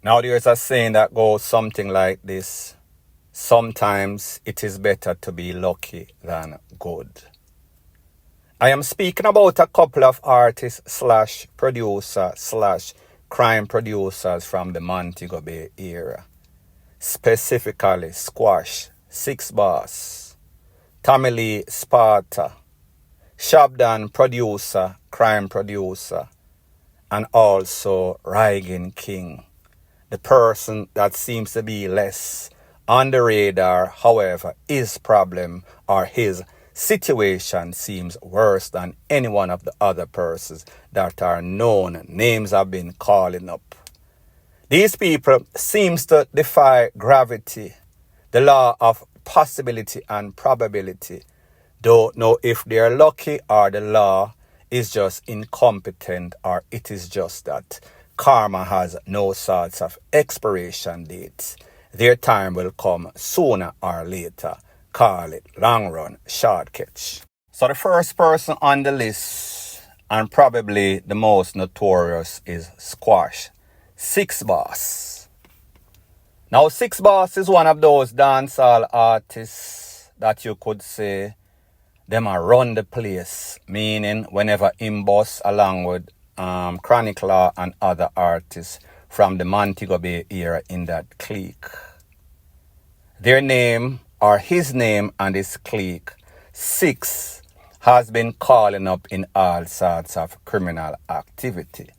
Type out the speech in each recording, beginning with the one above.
Now there's a saying that goes something like this. Sometimes it is better to be lucky than good. I am speaking about a couple of artists slash producer slash crime producers from the Montego Bay era. Specifically Squash, Six Boss, Tommy Lee Sparta, Shabdan producer, crime producer, and also Reagan King. The person that seems to be less on the radar, however, his problem or his situation seems worse than any one of the other persons that are known. Names have been calling up. These people seems to defy gravity, the law of possibility and probability. Don't know if they're lucky or the law is just incompetent or it is just that karma has no sorts of expiration dates. Their time will come sooner or later. Call it long run, short catch. So the first person on the list, and probably the most notorious, is Squash, Six Boss. Now Six Boss is one of those dancehall artists that you could say them a run the place, meaning whenever him boss along with Chronic Law and other artists from the Montego Bay era in that clique. Their name, or his name and his clique, Six, has been calling up in all sorts of criminal activity.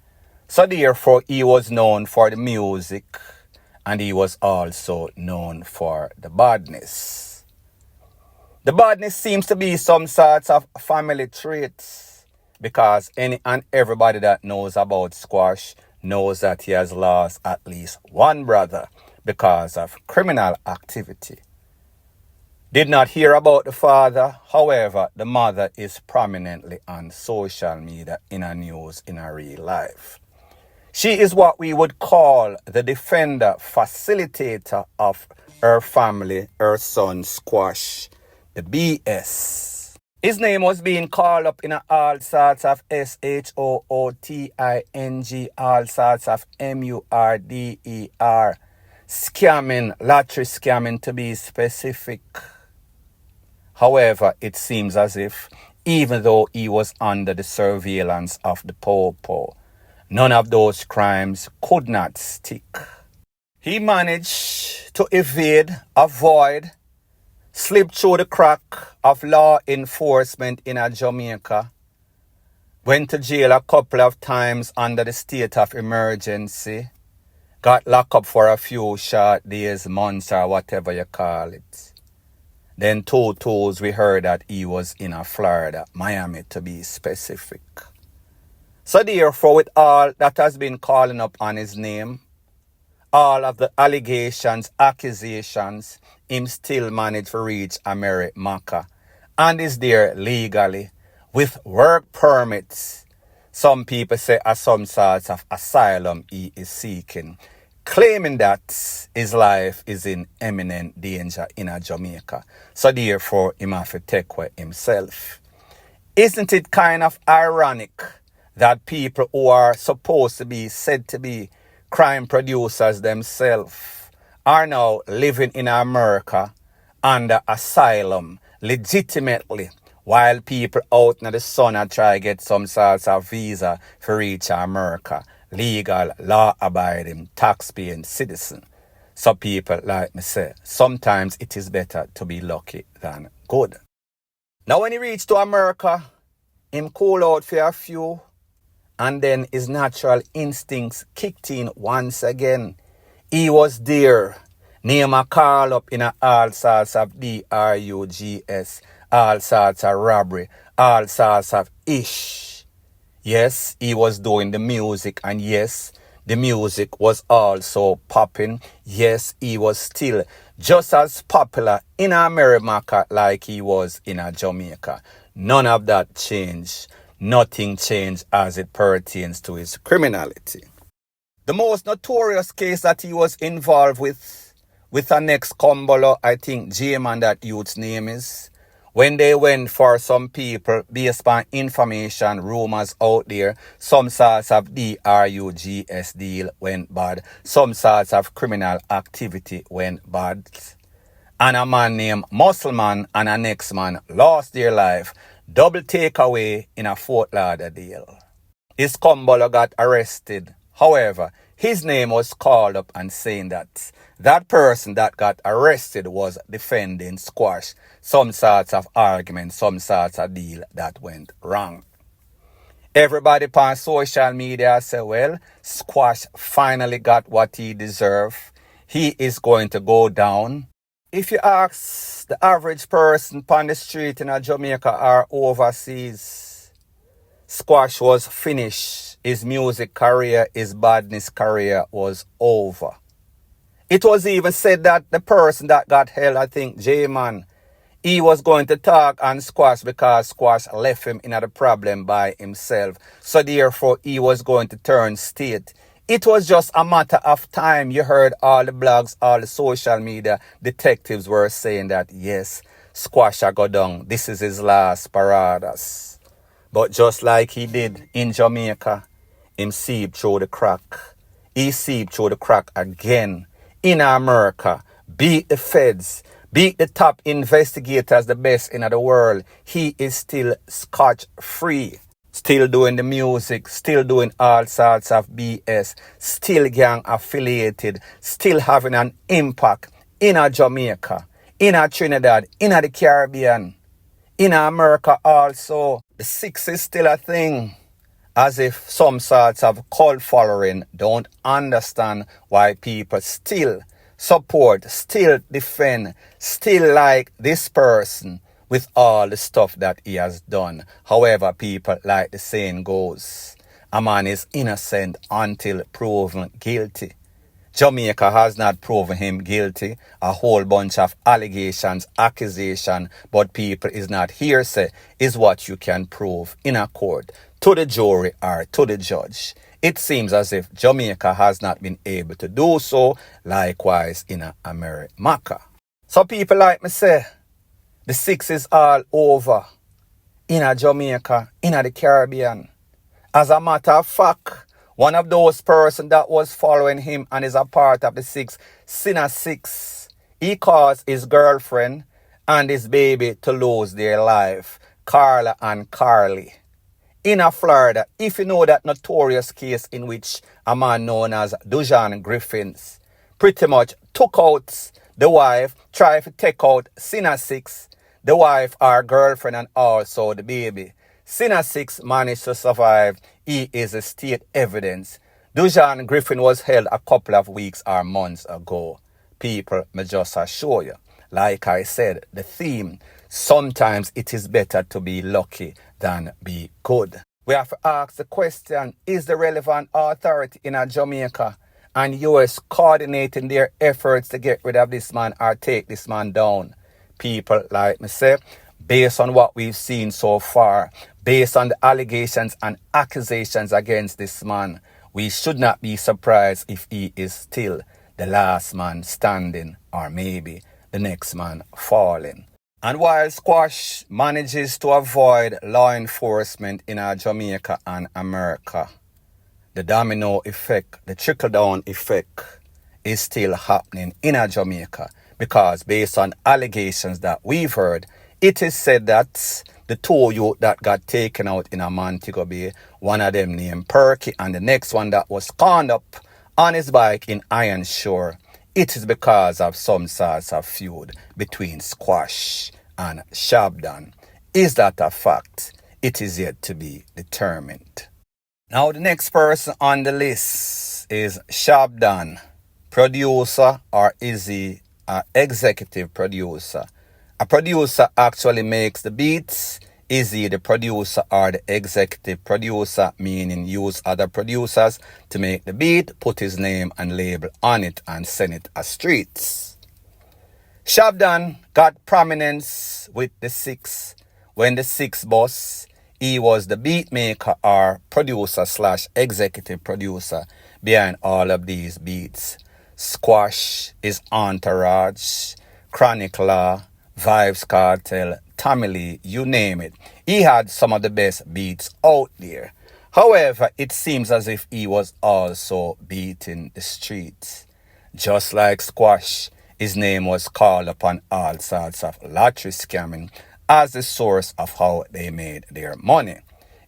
So therefore, he was known for the music and he was also known for the badness. The badness seems to be some sorts of family traits because any and everybody that knows about Squash knows that he has lost at least one brother because of criminal activity. Did not hear about the father, however, the mother is prominently on social media in a news in a real life. She is what we would call the defender, facilitator of her family, her son Squash, the BS. His name was being called up in all sorts of SHOOTING, all sorts of MURDER, scamming, lottery scamming to be specific. However, it seems as if, even though he was under the surveillance of the Popo, none of those crimes could not stick. He managed to evade, avoid, slip through the crack of law enforcement in Jamaica, went to jail a couple of times under the state of emergency, got locked up for a few short days, months, or whatever you call it. Then 2 tours we heard that he was in Florida, Miami to be specific. So therefore, with all that has been calling up on his name, all of the allegations, accusations, him still managed to reach America and is there legally with work permits. Some people say as some sorts of asylum he is seeking, claiming that his life is in imminent danger in Jamaica. So therefore, him have to take away himself. Isn't it kind of ironic that people who are supposed to be said to be crime producers themselves are now living in America under asylum legitimately, while people out in the sun are trying to get some sorts of visa for reach America, legal, law-abiding, tax-paying citizen. So people like me say, sometimes it is better to be lucky than good. Now when he reached to America, him cool out for a few, and then his natural instincts kicked in once again. He was there. Name a call up in all sorts of drugs, all sorts of robbery, all sorts of ish. Yes, he was doing the music, and yes, the music was also popping. Yes, he was still just as popular in America like he was in Jamaica. None of that changed. Nothing changed as it pertains to his criminality. The most notorious case that he was involved with an ex-Kumbolo, I think J-Man that youth's name is, When they went for some people based on information, rumors out there, some sorts of drugs deal went bad. Some sorts of criminal activity went bad. And a man named Muscleman and a next man lost their life. Double takeaway in a Fort Lauderdale. His Cumbolo got arrested. However, his name was called up and saying that that person that got arrested was defending Squash. Some sorts of argument, some sorts of deal that went wrong. Everybody on social media say, well, Squash finally got what he deserved. He is going to go down. If you ask the average person on the street in Jamaica or overseas, Squash was finished. His music career, his badness career was over. It was even said that the person that got held, I think, J-Man, he was going to talk on Squash because Squash left him in the problem by himself. So therefore, he was going to turn state. It was just a matter of time. You heard all the blogs, all the social media detectives were saying that, yes, Squash a go down. This is his last paradas. But just like he did in Jamaica, him seeped through the crack. He seeped through the crack again in America. Beat the feds. Beat the top investigators, the best in the world. He is still scotch-free. Still doing the music, still doing all sorts of BS, still gang affiliated, still having an impact in Jamaica, in Trinidad, in the Caribbean, in America also. The six is still a thing. As if some sorts of cult following don't understand why people still support, still defend, still like this person with all the stuff that he has done. However, people, like the saying goes, a man is innocent until proven guilty. Jamaica has not proven him guilty. A whole bunch of allegations, accusation, but people is not hearsay, is what you can prove in a court to the jury or to the judge. It seems as if Jamaica has not been able to do so, likewise in America. So people like me say, the six is all over in Jamaica, in the Caribbean. As a matter of fact, one of those persons that was following him and is a part of the six, Sinner Six, he caused his girlfriend and his baby to lose their life, Carla and Carly. In Florida, if you know that notorious case in which a man known as Dujan Griffins pretty much took out the wife, tried to take out Sinner Six, the wife, our girlfriend, and also the baby. Sinner Six managed to survive. He is a state evidence. Dujan Griffin was held a couple of weeks or months ago. People may just assure you. Like I said, the theme, sometimes it is better to be lucky than be good. We have to ask the question, is the relevant authority in Jamaica and US coordinating their efforts to get rid of this man or take this man down? People like me say, based on what we've seen so far, based on the allegations and accusations against this man, we should not be surprised if he is still the last man standing or maybe the next man falling. And while Squash manages to avoid law enforcement in Jamaica and America, the domino effect, the trickle-down effect is still happening in Jamaica. Because based on allegations that we've heard, it is said that the two youth that got taken out in Montego Bay, one of them named Perky and the next one that was conned up on his bike in Iron Shore, it is because of some sorts of feud between Squash and Shabdan. Is that a fact? It is yet to be determined. Now the next person on the list is Shabdan, producer, or is he an executive producer? A producer actually makes the beats. Is he the producer or the executive producer, meaning use other producers to make the beat, put his name and label on it and send it a streets? Shabdan got prominence with the six. When the six boss, he was the beat maker or producer / executive producer behind all of these beats. Squash is Entourage, Chronic Law, Vibes Cartel, Tommy Lee, you name it. He had some of the best beats out there. However, it seems as if he was also beating the streets. Just like Squash, his name was called upon all sorts of lottery scamming as the source of how they made their money.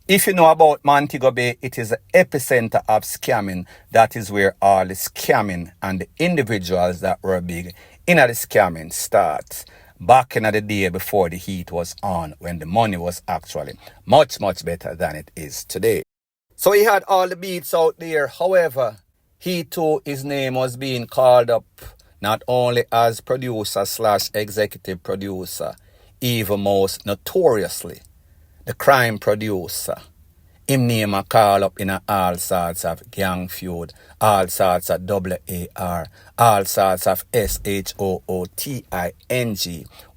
If you know about Montego Bay, it is the epicenter of scamming. That is where all the scamming and the individuals that were big in the scamming starts. Back in the day before the heat was on, when the money was actually much, much better than it is today. So he had all the beats out there. However, he too, his name was being called up not only as producer / executive producer, even most notoriously the crime producer. Him name a call up in all sorts of gang feud, all sorts of AAR, all sorts of SHOOTING,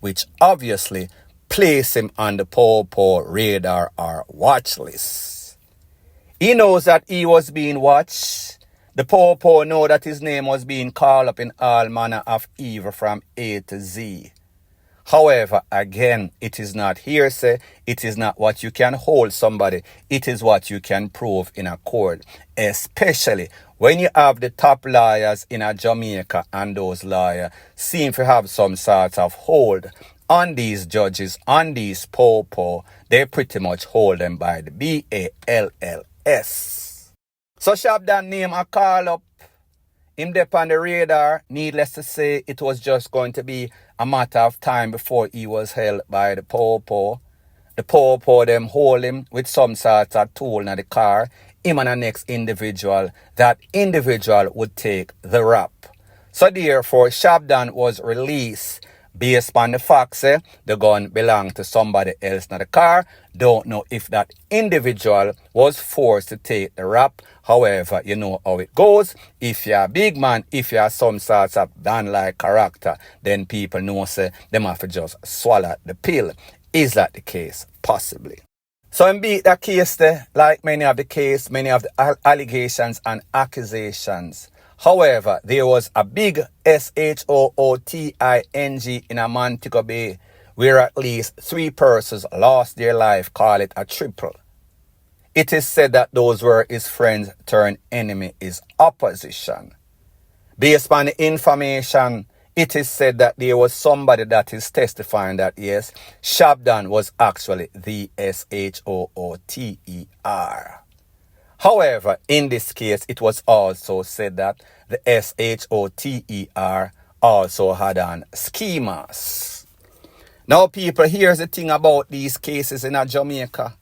which obviously place him on the Popo radar or watch list. He knows that he was being watched. The Popo know that his name was being called up in all manner of evil from A to Z. However, again, it is not hearsay. It is not what you can hold somebody. It is what you can prove in a court. Especially when you have the top lawyers in a Jamaica, and those lawyers seem to have some sort of hold on these judges, on these popo. They pretty much hold them by the BALLS. So Shabdan name a call up. Him dep on the radar. Needless to say, it was just going to be a matter of time before he was held by the Popo. The Popo them hold him with some sort of tool in the car. Him and the next individual. That individual would take the rap. So therefore, Shabdan was released based on the fact that the gun belonged to somebody else in the car. Don't know if that individual was forced to take the rap. However, you know how it goes. If you're a big man, if you're some sort of Dan-like character, then people know say them have to just swallow the pill. Is that the case? Possibly. So in beat that case there, like many of the allegations and accusations. However, there was a big SHOOTING in a Montego Bay where at least 3 persons lost their life, call it a triple. It is said that those were his friends turned enemy, his opposition. Based on the information, it is said that there was somebody that is testifying that yes, Shabdan was actually the SHOOTER. However, in this case, it was also said that the SHOTER also had on schemas. Now, people, here's the thing about these cases in Jamaica.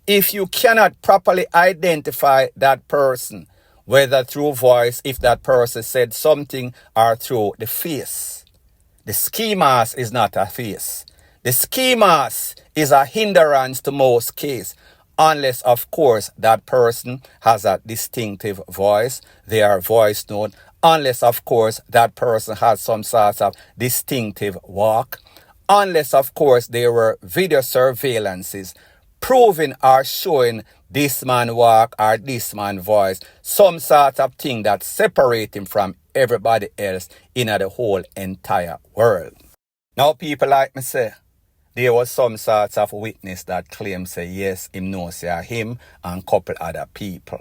If you cannot properly identify that person, whether through voice, if that person said something, or through the face, the schemas is not a face. The schemas is a hindrance to most cases. Unless, of course, that person has a distinctive voice, they are voice note. Unless, of course, that person has some sort of distinctive walk. Unless, of course, there were video surveillances proving or showing this man walk or this man voice, some sort of thing that separates him from everybody else in the whole entire world. Now, people like me say, there was some sorts of witness that claims say yes, him knows say him and couple other people.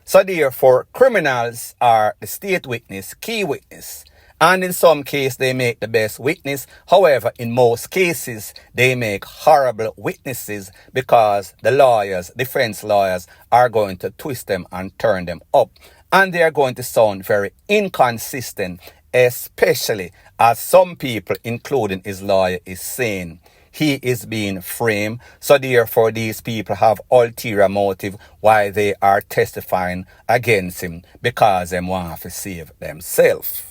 So therefore, criminals are the state witness, key witness. And in some cases, they make the best witness. However, in most cases, they make horrible witnesses because the lawyers, defense lawyers, are going to twist them and turn them up. And they are going to sound very inconsistent, especially as some people, including his lawyer, is saying he is being framed. So therefore, these people have ulterior motive why they are testifying against him because they want to save themselves.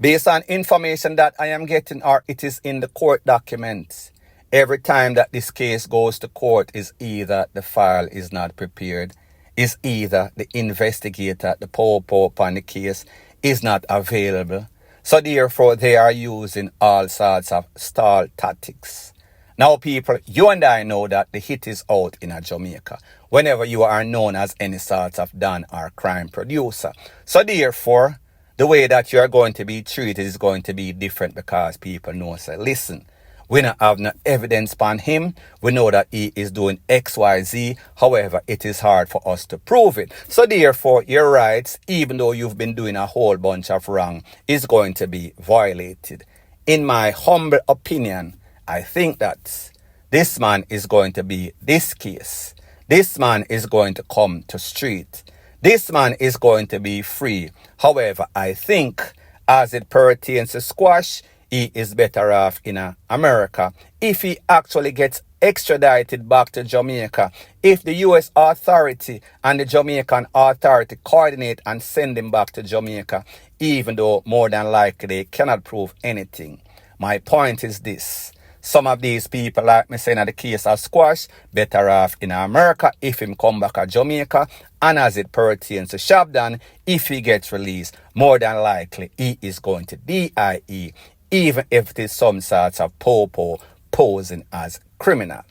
Based on information that I am getting, or it is in the court documents, every time that this case goes to court is either the file is not prepared, is either the investigator, the popo on the case, is not available. So therefore, they are using all sorts of stall tactics. Now, people, you and I know that the hit is out in Jamaica whenever you are known as any sort of Dan or crime producer. So therefore, the way that you are going to be treated is going to be different because people know, say, listen, We don't have no evidence upon him. We know that he is doing XYZ. However, it is hard for us to prove it. So therefore, your rights, even though you've been doing a whole bunch of wrong, is going to be violated. In my humble opinion, I think that this man is going to be this case. This man is going to come to street. This man is going to be free. However, I think as it pertains to Squash, he is better off in America. If he actually gets extradited back to Jamaica, if the US authority and the Jamaican authority coordinate and send him back to Jamaica, even though more than likely they cannot prove anything. My point is this. Some of these people, like me saying in the case of Squash, better off in America if him come back to Jamaica. And as it pertains to Shabdan, if he gets released, more than likely he is going to DIE, even if it is some sorts of popo posing as criminal.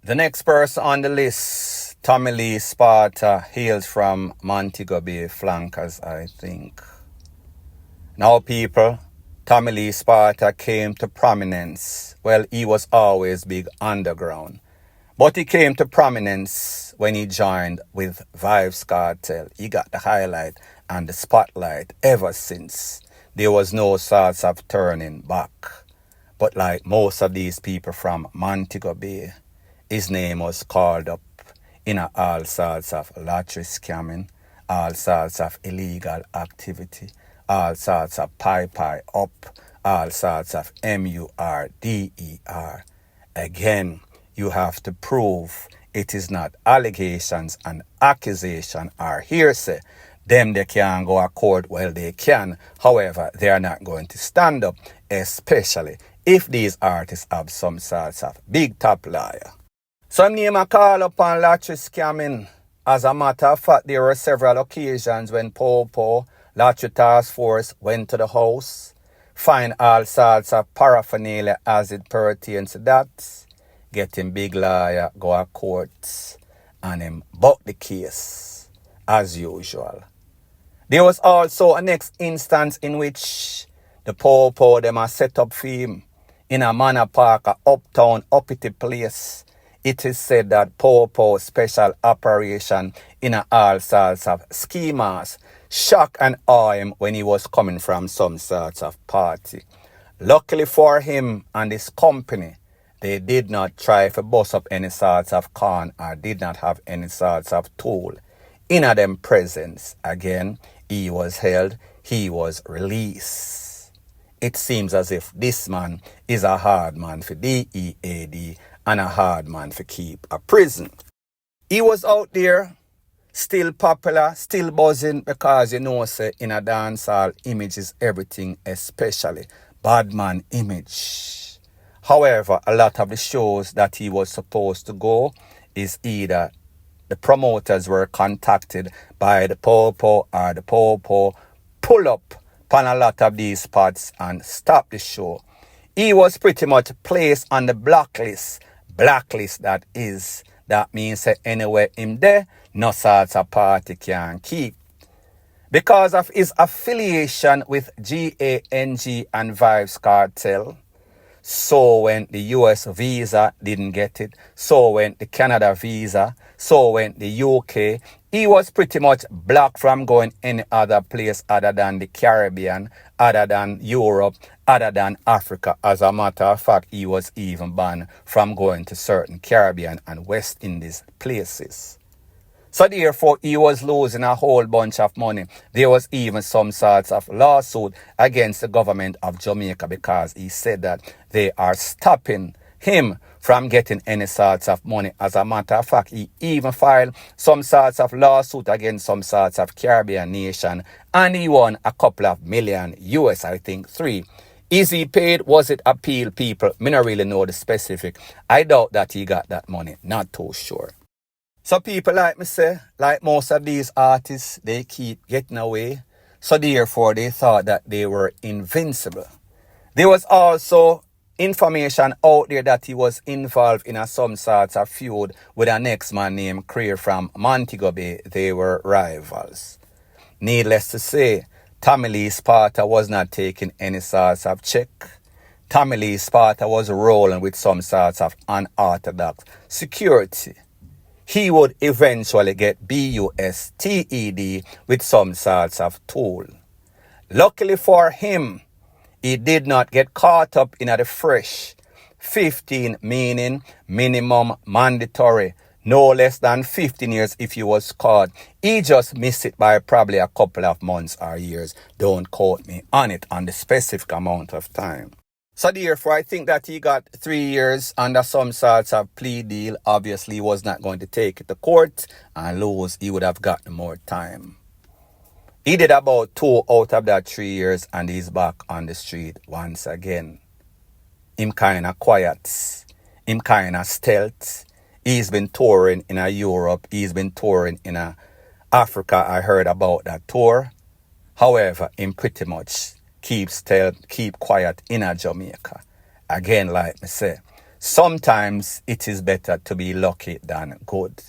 The next person on the list, Tommy Lee Sparta, hails from Montego Bay Flankers, I think. Now people, Tommy Lee Sparta came to prominence. Well, he was always big underground. But he came to prominence when he joined with Vybz Kartel. He got the highlight and the spotlight ever since. There was no sorts of turning back. But like most of these people from Montego Bay, his name was called up in all sorts of lottery scamming, all sorts of illegal activity, all sorts of pie up, all sorts of MURDER. Again, you have to prove it is not allegations and accusation or hearsay. Them they can go to court, well they can. However, they are not going to stand up, especially if these artists have some sorts of big top liar. Some name a call upon lottery scamming. As a matter of fact, there were several occasions when Popo, Lottery Task Force went to the house, find all sorts of paraphernalia as it pertains to that, getting big lawyer, go to court, and him buck the case, as usual. There was also a next instance in which the Popo them are set up for him in a manor park, a uptown, uppity place. It is said that Popo special operation in all sorts of schemas shock and awe him when he was coming from some sorts of party. Luckily for him and his company, they did not try to bust up any sorts of con or did not have any sorts of tool. In them presence, again, he was held, he was released. It seems as if this man is a hard man for DEAD and a hard man for keep a prison. He was out there, still popular, still buzzing, because you know, say, in a dancehall, image is everything, especially bad man image. However, a lot of the shows that he was supposed to go is either the promoters were contacted by the Popo or the Popo pull up on a lot of these spots and stop the show. He was pretty much placed on the blacklist. Blacklist that is. That means that anywhere him there, no sorts of party can keep. Because of his affiliation with GANG and Vybz Kartel, so went the US visa, didn't get it. So went the Canada visa. So went the UK. He was pretty much blocked from going any other place other than the Caribbean, other than Europe, other than Africa. As a matter of fact, he was even banned from going to certain Caribbean and West Indies places. So therefore, he was losing a whole bunch of money. There was even some sorts of lawsuit against the government of Jamaica because he said that they are stopping him from getting any sorts of money. As a matter of fact, he even filed some sorts of lawsuit against some sorts of Caribbean nation, and he won a couple of million US, I think 3. Is he paid? Was it appeal, people? Me not really know the specific. I doubt that he got that money. Not too sure. So people like me say, like most of these artists, they keep getting away. So therefore, they thought that they were invincible. There was also information out there that he was involved in some sorts of feud with a next man named Clear from Montego Bay. They were rivals. Needless to say, Tommy Lee Sparta was not taking any sorts of check. Tommy Lee Sparta was rolling with some sorts of unorthodox security. He would eventually get busted with some sorts of tool. Luckily for him, he did not get caught up in the fresh 15, meaning minimum mandatory, no less than 15 years if he was caught. He just missed it by probably a couple of months or years. Don't quote me on it, on the specific amount of time. So therefore, I think that he got 3 years under some sorts of plea deal. Obviously, he was not going to take it to court and lose. He would have gotten more time. He did about 2 out of that 3 years and he's back on the street once again. Him kind of quiet. Him kind of stealth. He's been touring in Europe. He's been touring in Africa. I heard about that tour. However, him pretty much keep quiet in Jamaica. Again, like me say, sometimes it is better to be lucky than good.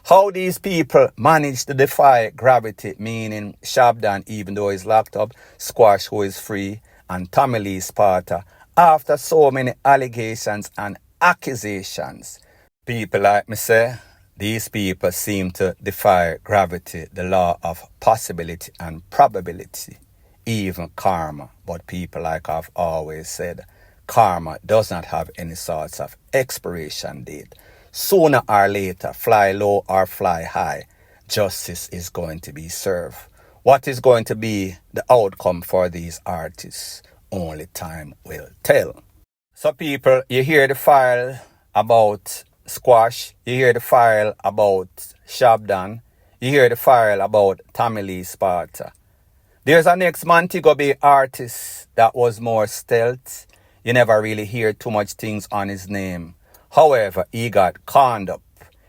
How these people manage to defy gravity, meaning Shabdan, even though he's locked up, Squash, who is free, and Tommy Lee Sparta, after so many allegations and accusations. People like me say, these people seem to defy gravity, the law of possibility and probability, even karma. But people, like I've always said, karma does not have any sorts of expiration date. Sooner or later, fly low or fly high, justice is going to be served. What is going to be the outcome for these artists? Only time will tell. So people, you hear the file about Squash, you hear the file about Shabdan, you hear the file about Tommy Lee Sparta. There's a next Montego Bay artist that was more stealth. You never really hear too much things on his name. However, he got conned up.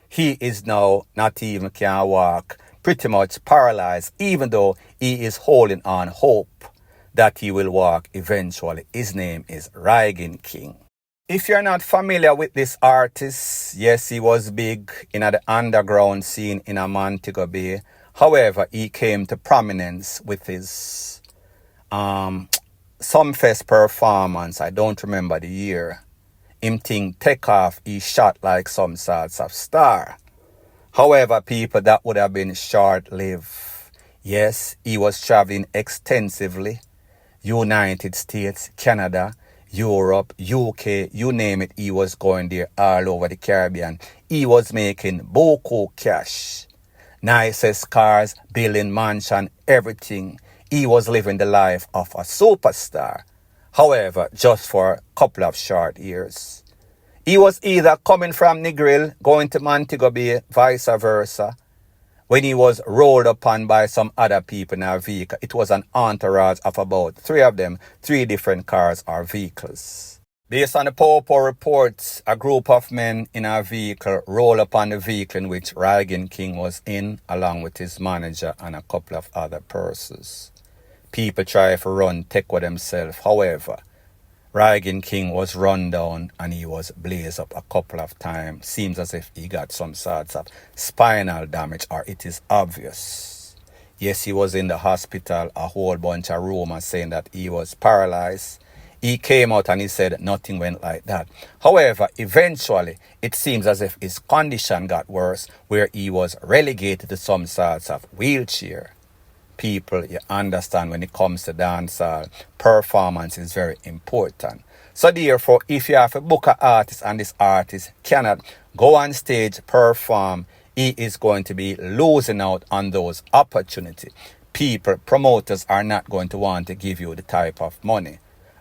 He is now not even can walk, pretty much paralyzed, even though he is holding on hope that he will walk eventually. His name is Ryan King. If you're not familiar with this artist, yes, he was big in the underground scene in Montego Bay. However, he came to prominence with his Sumfest performance. I don't remember the year. Him thing take off, he shot like some sorts of star. However, people, that would have been short-lived. Yes, he was traveling extensively. United States, Canada, Europe, UK, you name it, he was going there all over the Caribbean. He was making beaucoup cash. Nicest cars, building mansion, everything. He was living the life of a superstar. However, just for a couple of short years. He was either coming from Negril, going to Montego Bay, vice versa. When he was rolled upon by some other people in a vehicle, it was an entourage of about 3 of them, 3 different cars or vehicles. Based on the Popo reports, a group of men in a vehicle rolled upon the vehicle in which Ryan King was in, along with his manager and a couple of other persons. People try to run, take with themselves. However, Ryan King was run down and he was blazed up a couple of times. Seems as if he got some sorts of spinal damage, or it is obvious. Yes, he was in the hospital, a whole bunch of rumors saying that he was paralyzed. He came out and he said nothing went like that. However, eventually, it seems as if his condition got worse, where he was relegated to some sorts of wheelchair. People, you understand, when it comes to dancehall, performance is very important. So therefore, if you have a book an artist and this artist cannot go on stage, perform, he is going to be losing out on those opportunities. People, promoters are not going to want to give you the type of money.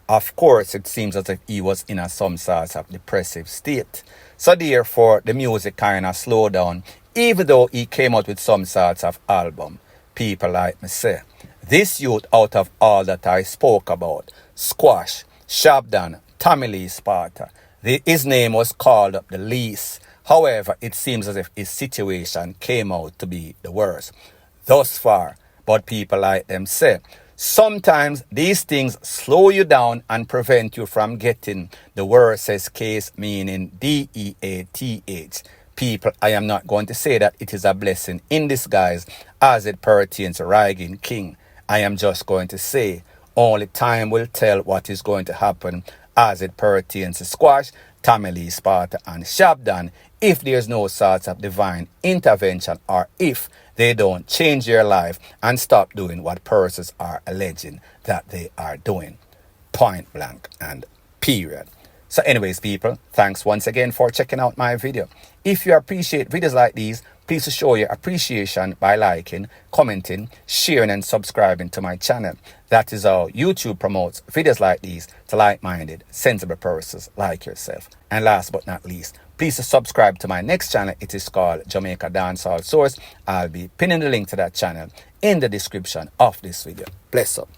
Of course, it seems as if he was in some sort of depressive state. So therefore, the music kind of slowed down, even though he came out with some sorts of album. People like me say, this youth out of all that I spoke about, Squash, Shabdan, Tommy Lee Sparta, his name was called up the least. However, it seems as if his situation came out to be the worst thus far. But people like them say, sometimes these things slow you down and prevent you from getting the worstest case, meaning DEATH. People, I am not going to say that it is a blessing in disguise as it pertains to Ryan King. I am just going to say only time will tell what is going to happen as it pertains to squash, Tamale, Sparta, and Shabdan, if there's no sort of divine intervention or if they don't change their life and stop doing what persons are alleging that they are doing. Point blank and period. So anyways, people, thanks once again for checking out my video. If you appreciate videos like these, please show your appreciation by liking, commenting, sharing, and subscribing to my channel. That is how YouTube promotes videos like these to like-minded, sensible persons like yourself. And last but not least, please subscribe to my next channel. It is called Jamaica Dancehall Source. I'll be pinning the link to that channel in the description of this video. Bless up.